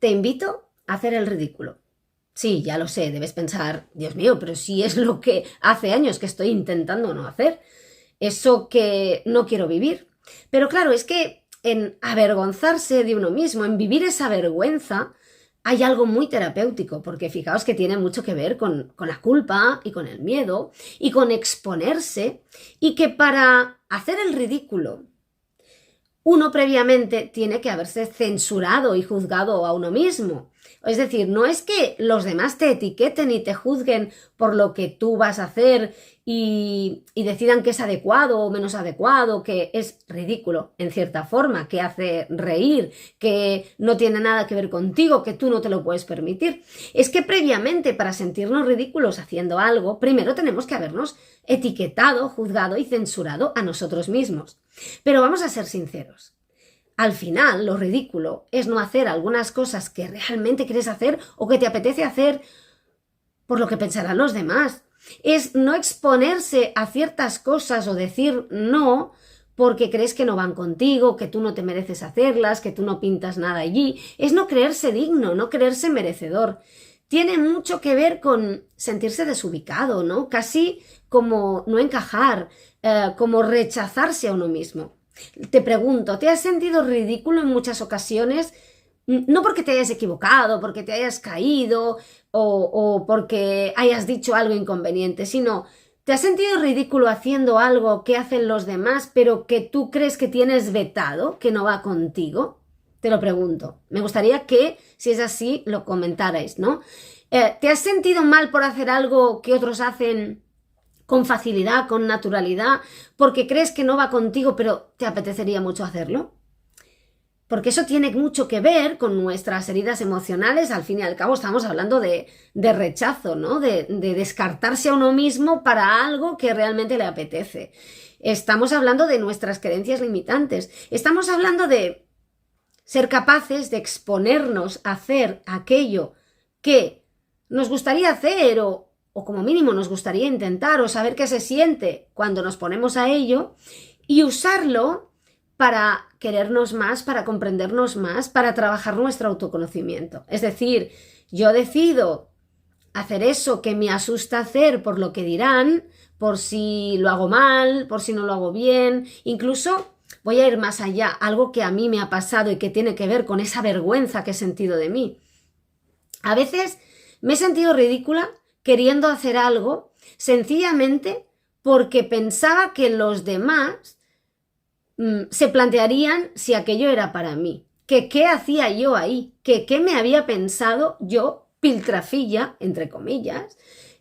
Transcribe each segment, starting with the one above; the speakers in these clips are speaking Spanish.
Te invito a hacer el ridículo. Sí, ya lo sé, debes pensar, Dios mío, pero si es lo que hace años que estoy intentando no hacer, eso que no quiero vivir. Pero claro, es que en avergonzarse de uno mismo, en vivir esa vergüenza, hay algo muy terapéutico, porque fijaos que tiene mucho que ver con la culpa y con el miedo y con exponerse, y que para hacer el ridículo uno previamente tiene que haberse censurado y juzgado a uno mismo. Es decir, no es que los demás te etiqueten y te juzguen por lo que tú vas a hacer y decidan que es adecuado o menos adecuado, que es ridículo en cierta forma, que hace reír, que no tiene nada que ver contigo, que tú no te lo puedes permitir. Es que previamente, para sentirnos ridículos haciendo algo, primero tenemos que habernos etiquetado, juzgado y censurado a nosotros mismos. Pero vamos a ser sinceros. Al final, lo ridículo es no hacer algunas cosas que realmente quieres hacer o que te apetece hacer por lo que pensarán los demás. Es no exponerse a ciertas cosas o decir no porque crees que no van contigo, que tú no te mereces hacerlas, que tú no pintas nada allí. Es no creerse digno, no creerse merecedor. Tiene mucho que ver con sentirse desubicado, ¿no? Casi como no encajar, como rechazarse a uno mismo. Te pregunto, ¿te has sentido ridículo en muchas ocasiones? No porque te hayas equivocado, porque te hayas caído o porque hayas dicho algo inconveniente, sino ¿te has sentido ridículo haciendo algo que hacen los demás, pero que tú crees que tienes vetado, que no va contigo? Te lo pregunto. Me gustaría que, si es así, lo comentarais, ¿no? ¿Te has sentido mal por hacer algo que otros hacen con facilidad, con naturalidad, porque crees que no va contigo, pero te apetecería mucho hacerlo? Porque eso tiene mucho que ver con nuestras heridas emocionales. Al fin y al cabo estamos hablando de rechazo, ¿no? De descartarse a uno mismo para algo que realmente le apetece. Estamos hablando de nuestras creencias limitantes. Estamos hablando de ser capaces de exponernos a hacer aquello que nos gustaría hacer o como mínimo nos gustaría intentar o saber qué se siente cuando nos ponemos a ello y usarlo para querernos más, para comprendernos más, para trabajar nuestro autoconocimiento. Es decir, yo decido hacer eso que me asusta hacer por lo que dirán, por si lo hago mal, por si no lo hago bien, incluso voy a ir más allá, algo que a mí me ha pasado y que tiene que ver con esa vergüenza que he sentido de mí. A veces me he sentido ridícula queriendo hacer algo sencillamente porque pensaba que los demás se plantearían si aquello era para mí, que qué hacía yo ahí, que qué me había pensado yo, piltrafilla, entre comillas,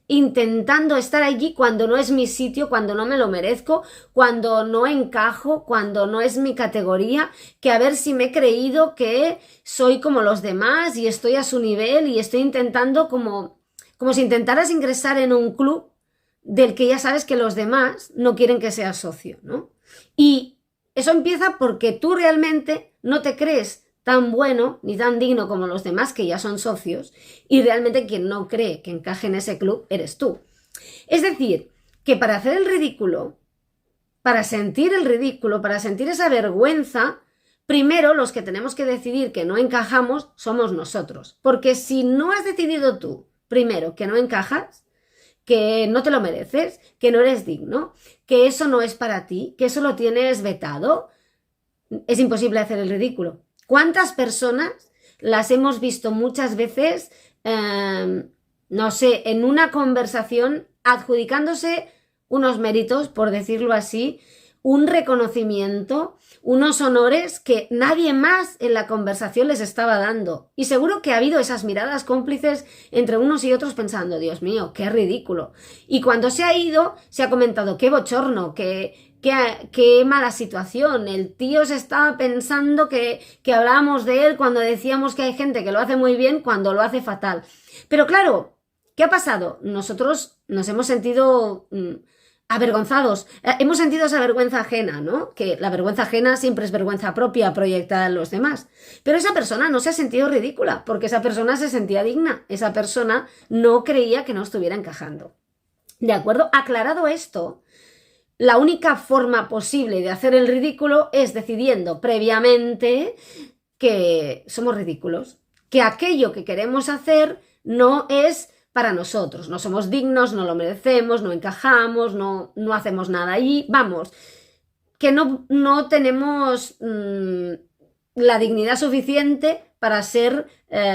intentando estar allí cuando no es mi sitio, cuando no me lo merezco, cuando no encajo, cuando no es mi categoría, que a ver si me he creído que soy como los demás y estoy a su nivel y estoy intentando como si intentaras ingresar en un club del que ya sabes que los demás no quieren que seas socio, ¿no? Y eso empieza porque tú realmente no te crees tan bueno ni tan digno como los demás que ya son socios y realmente quien no cree que encaje en ese club eres tú. Es decir, que para hacer el ridículo, para sentir el ridículo, para sentir esa vergüenza, primero los que tenemos que decidir que no encajamos somos nosotros. Porque si no has decidido tú, primero, que no encajas, que no te lo mereces, que no eres digno, que eso no es para ti, que eso lo tienes vetado, es imposible hacer el ridículo. ¿Cuántas personas las hemos visto muchas veces, no sé, en una conversación adjudicándose unos méritos, por decirlo así, un reconocimiento, unos honores que nadie más en la conversación les estaba dando? Y seguro que ha habido esas miradas cómplices entre unos y otros pensando, Dios mío, qué ridículo. Y cuando se ha ido, se ha comentado, qué bochorno, qué mala situación. El tío se estaba pensando que hablábamos de él cuando decíamos que hay gente que lo hace muy bien cuando lo hace fatal. Pero claro, ¿qué ha pasado? Nosotros nos hemos sentido avergonzados, hemos sentido esa vergüenza ajena, ¿no? Que la vergüenza ajena siempre es vergüenza propia proyectada en los demás. Pero esa persona no se ha sentido ridícula, porque esa persona se sentía digna, esa persona no creía que no estuviera encajando. ¿De acuerdo? Aclarado esto, la única forma posible de hacer el ridículo es decidiendo previamente que somos ridículos, que aquello que queremos hacer no es para nosotros, no somos dignos, no lo merecemos, no encajamos, no hacemos nada allí, vamos, que no tenemos la dignidad suficiente para ser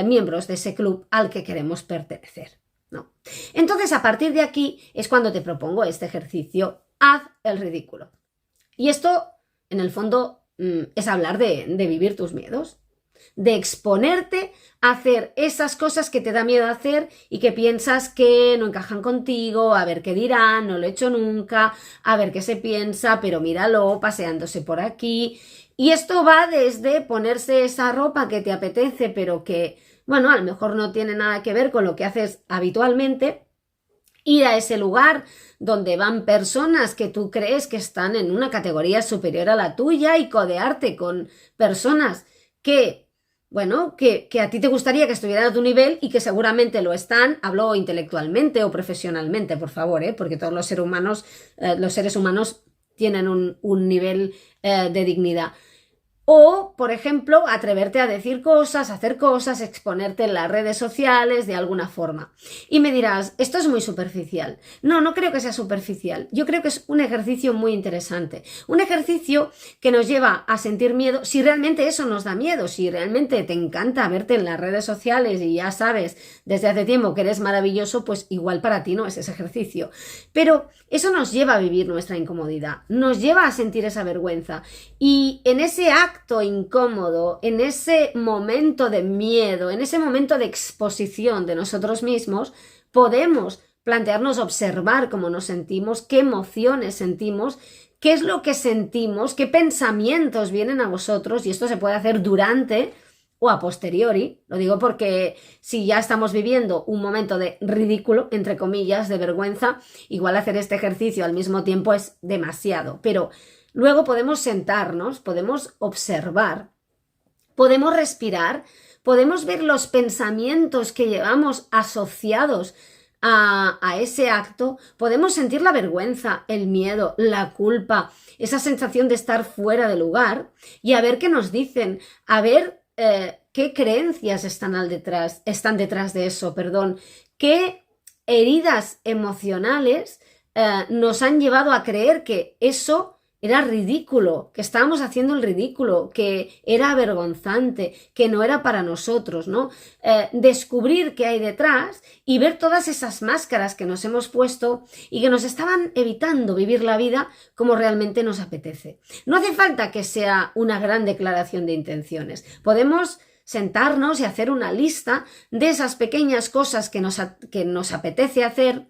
miembros de ese club al que queremos pertenecer, ¿no? Entonces, a partir de aquí es cuando te propongo este ejercicio, haz el ridículo. Y esto, en el fondo, es hablar de vivir tus miedos, de exponerte a hacer esas cosas que te da miedo hacer y que piensas que no encajan contigo, a ver qué dirán, no lo he hecho nunca, a ver qué se piensa, pero míralo, paseándose por aquí. Y esto va desde ponerse esa ropa que te apetece, pero que, bueno, a lo mejor no tiene nada que ver con lo que haces habitualmente, ir a ese lugar donde van personas que tú crees que están en una categoría superior a la tuya y codearte con personas que, bueno, que a ti te gustaría que estuvieran a tu nivel y que seguramente lo están, hablo intelectualmente o profesionalmente, por favor, porque todos los seres humanos tienen un nivel de dignidad. O, por ejemplo, atreverte a decir cosas, hacer cosas, exponerte en las redes sociales de alguna forma. Y me dirás, esto es muy superficial. No, no creo que sea superficial. Yo creo que es un ejercicio muy interesante. Un ejercicio que nos lleva a sentir miedo, si realmente eso nos da miedo, si realmente te encanta verte en las redes sociales y ya sabes desde hace tiempo que eres maravilloso, pues igual para ti no es ese ejercicio. Pero eso nos lleva a vivir nuestra incomodidad, nos lleva a sentir esa vergüenza. Y en ese acto incómodo, en ese momento de miedo, en ese momento de exposición de nosotros mismos, podemos plantearnos observar cómo nos sentimos, qué emociones sentimos, qué es lo que sentimos, qué pensamientos vienen a vosotros, y esto se puede hacer durante o a posteriori. Lo digo porque si ya estamos viviendo un momento de ridículo, entre comillas, de vergüenza, igual hacer este ejercicio al mismo tiempo es demasiado, pero luego podemos sentarnos, podemos observar, podemos respirar, podemos ver los pensamientos que llevamos asociados a ese acto, podemos sentir la vergüenza, el miedo, la culpa, esa sensación de estar fuera de lugar y a ver qué nos dicen, a ver qué creencias están detrás de eso, qué heridas emocionales nos han llevado a creer que eso era ridículo, que estábamos haciendo el ridículo, que era vergonzante, que no era para nosotros, ¿no? Descubrir qué hay detrás y ver todas esas máscaras que nos hemos puesto y que nos estaban evitando vivir la vida como realmente nos apetece. No hace falta que sea una gran declaración de intenciones. Podemos sentarnos y hacer una lista de esas pequeñas cosas que nos apetece hacer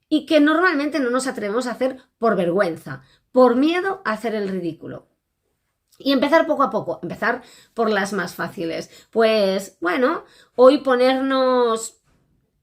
y que normalmente no nos atrevemos a hacer por vergüenza, por miedo a hacer el ridículo. Y empezar poco a poco, empezar por las más fáciles. Pues bueno, hoy ponernos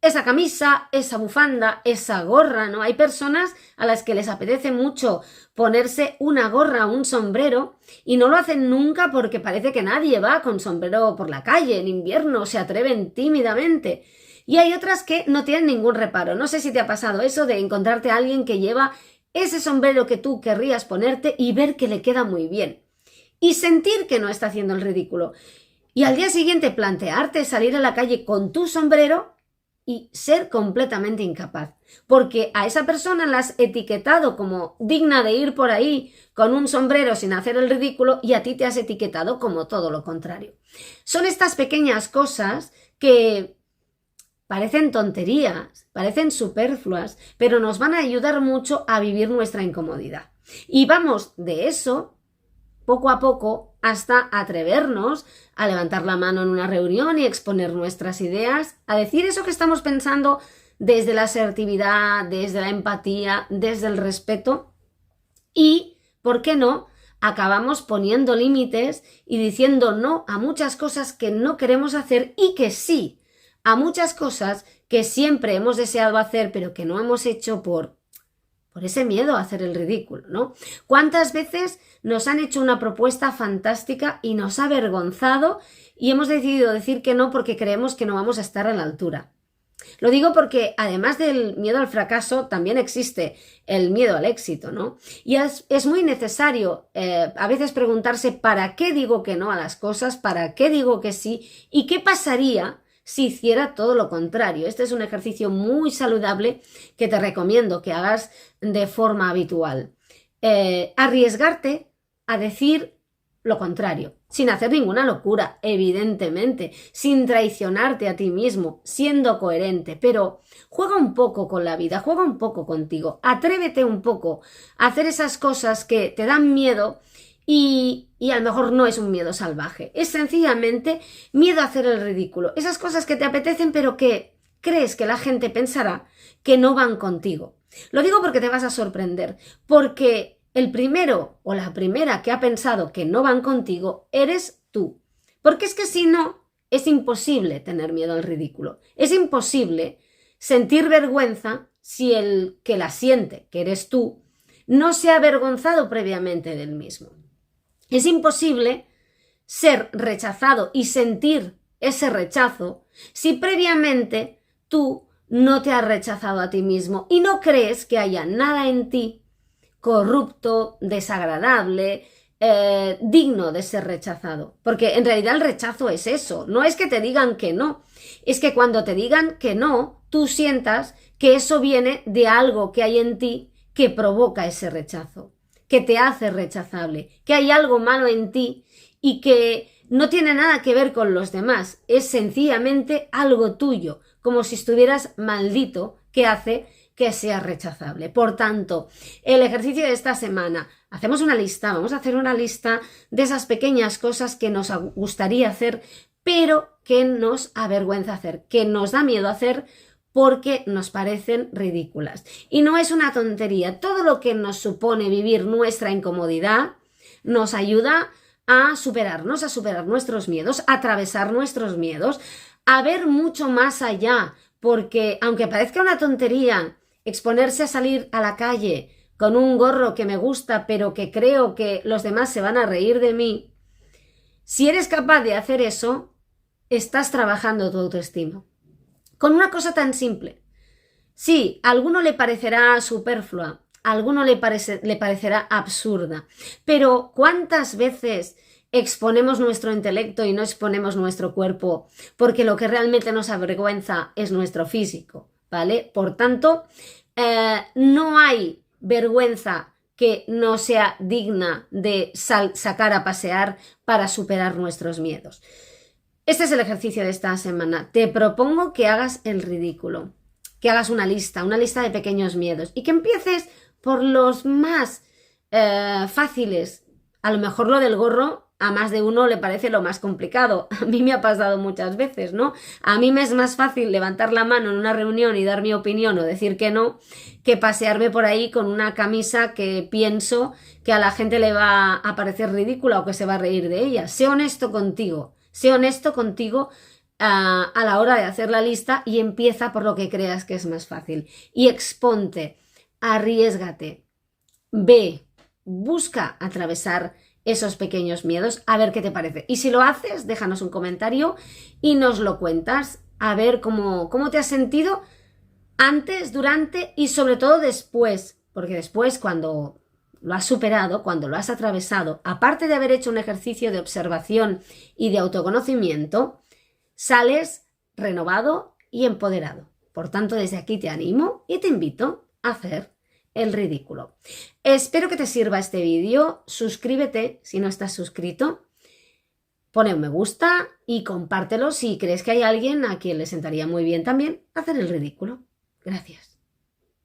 esa camisa, esa bufanda, esa gorra, ¿no? Hay personas a las que les apetece mucho ponerse una gorra, un sombrero, y no lo hacen nunca porque parece que nadie va con sombrero por la calle en invierno, se atreven tímidamente. Y hay otras que no tienen ningún reparo. No sé si te ha pasado eso de encontrarte a alguien que lleva ese sombrero que tú querrías ponerte y ver que le queda muy bien. Y sentir que no está haciendo el ridículo. Y al día siguiente plantearte salir a la calle con tu sombrero y ser completamente incapaz. Porque a esa persona la has etiquetado como digna de ir por ahí con un sombrero sin hacer el ridículo y a ti te has etiquetado como todo lo contrario. Son estas pequeñas cosas que parecen tonterías, parecen superfluas, pero nos van a ayudar mucho a vivir nuestra incomodidad. Y vamos de eso, poco a poco, hasta atrevernos a levantar la mano en una reunión y exponer nuestras ideas, a decir eso que estamos pensando desde la asertividad, desde la empatía, desde el respeto y, ¿por qué no?, acabamos poniendo límites y diciendo no a muchas cosas que no queremos hacer y que sí a muchas cosas que siempre hemos deseado hacer pero que no hemos hecho por ese miedo a hacer el ridículo, ¿no? ¿Cuántas veces nos han hecho una propuesta fantástica y nos ha avergonzado y hemos decidido decir que no porque creemos que no vamos a estar a la altura? Lo digo porque además del miedo al fracaso también existe el miedo al éxito, ¿no? Y es muy necesario a veces preguntarse ¿para qué digo que no a las cosas? ¿Para qué digo que sí? ¿Y qué pasaría si hiciera todo lo contrario? Este es un ejercicio muy saludable que te recomiendo que hagas de forma habitual. Arriesgarte a decir lo contrario, sin hacer ninguna locura, evidentemente, sin traicionarte a ti mismo, siendo coherente, pero juega un poco con la vida, juega un poco contigo, atrévete un poco a hacer esas cosas que te dan miedo y a lo mejor no es un miedo salvaje, es sencillamente miedo a hacer el ridículo, esas cosas que te apetecen pero que crees que la gente pensará que no van contigo. Lo digo porque te vas a sorprender, porque el primero o la primera que ha pensado que no van contigo eres tú. Porque es que si no, es imposible tener miedo al ridículo. Es imposible sentir vergüenza si el que la siente, que eres tú, no se ha avergonzado previamente del mismo. Es imposible ser rechazado y sentir ese rechazo si previamente tú no te has rechazado a ti mismo y no crees que haya nada en ti corrupto, desagradable, digno de ser rechazado. Porque en realidad el rechazo es eso, no es que te digan que no, es que cuando te digan que no, tú sientas que eso viene de algo que hay en ti que provoca ese rechazo, que te hace rechazable, que hay algo malo en ti y que no tiene nada que ver con los demás, es sencillamente algo tuyo, como si estuvieras maldito, que hace que sea rechazable. Por tanto, el ejercicio de esta semana, hacemos una lista, vamos a hacer una lista de esas pequeñas cosas que nos gustaría hacer, pero que nos avergüenza hacer, que nos da miedo hacer porque nos parecen ridículas. Y no es una tontería, todo lo que nos supone vivir nuestra incomodidad nos ayuda a superarnos, a superar nuestros miedos, a atravesar nuestros miedos, a ver mucho más allá, porque aunque parezca una tontería, exponerse a salir a la calle con un gorro que me gusta, pero que creo que los demás se van a reír de mí, si eres capaz de hacer eso, estás trabajando tu autoestima. Con una cosa tan simple. Sí, a alguno le parecerá superflua, a alguno le parecerá absurda, pero ¿cuántas veces exponemos nuestro intelecto y no exponemos nuestro cuerpo porque lo que realmente nos avergüenza es nuestro físico? ¿Vale? Por tanto, no hay vergüenza que no sea digna de sacar a pasear para superar nuestros miedos. Este es el ejercicio de esta semana. Te propongo que hagas el ridículo, que hagas una lista de pequeños miedos y que empieces por los más fáciles. A lo mejor lo del gorro a más de uno le parece lo más complicado. A mí me ha pasado muchas veces, ¿no? A mí me es más fácil levantar la mano en una reunión y dar mi opinión o decir que no, que pasearme por ahí con una camisa que pienso que a la gente le va a parecer ridícula o que se va a reír de ella. Sé honesto contigo a la hora de hacer la lista y empieza por lo que creas que es más fácil. Y exponte, arriésgate, ve, busca atravesar esos pequeños miedos, a ver qué te parece. Y si lo haces, déjanos un comentario y nos lo cuentas, a ver cómo te has sentido antes, durante y sobre todo después, porque después cuando lo has superado, cuando lo has atravesado, aparte de haber hecho un ejercicio de observación y de autoconocimiento, sales renovado y empoderado. Por tanto, desde aquí te animo y te invito a hacer el ridículo. Espero que te sirva este vídeo. Suscríbete si no estás suscrito. Pone un me gusta y compártelo si crees que hay alguien a quien le sentaría muy bien también hacer el ridículo. Gracias.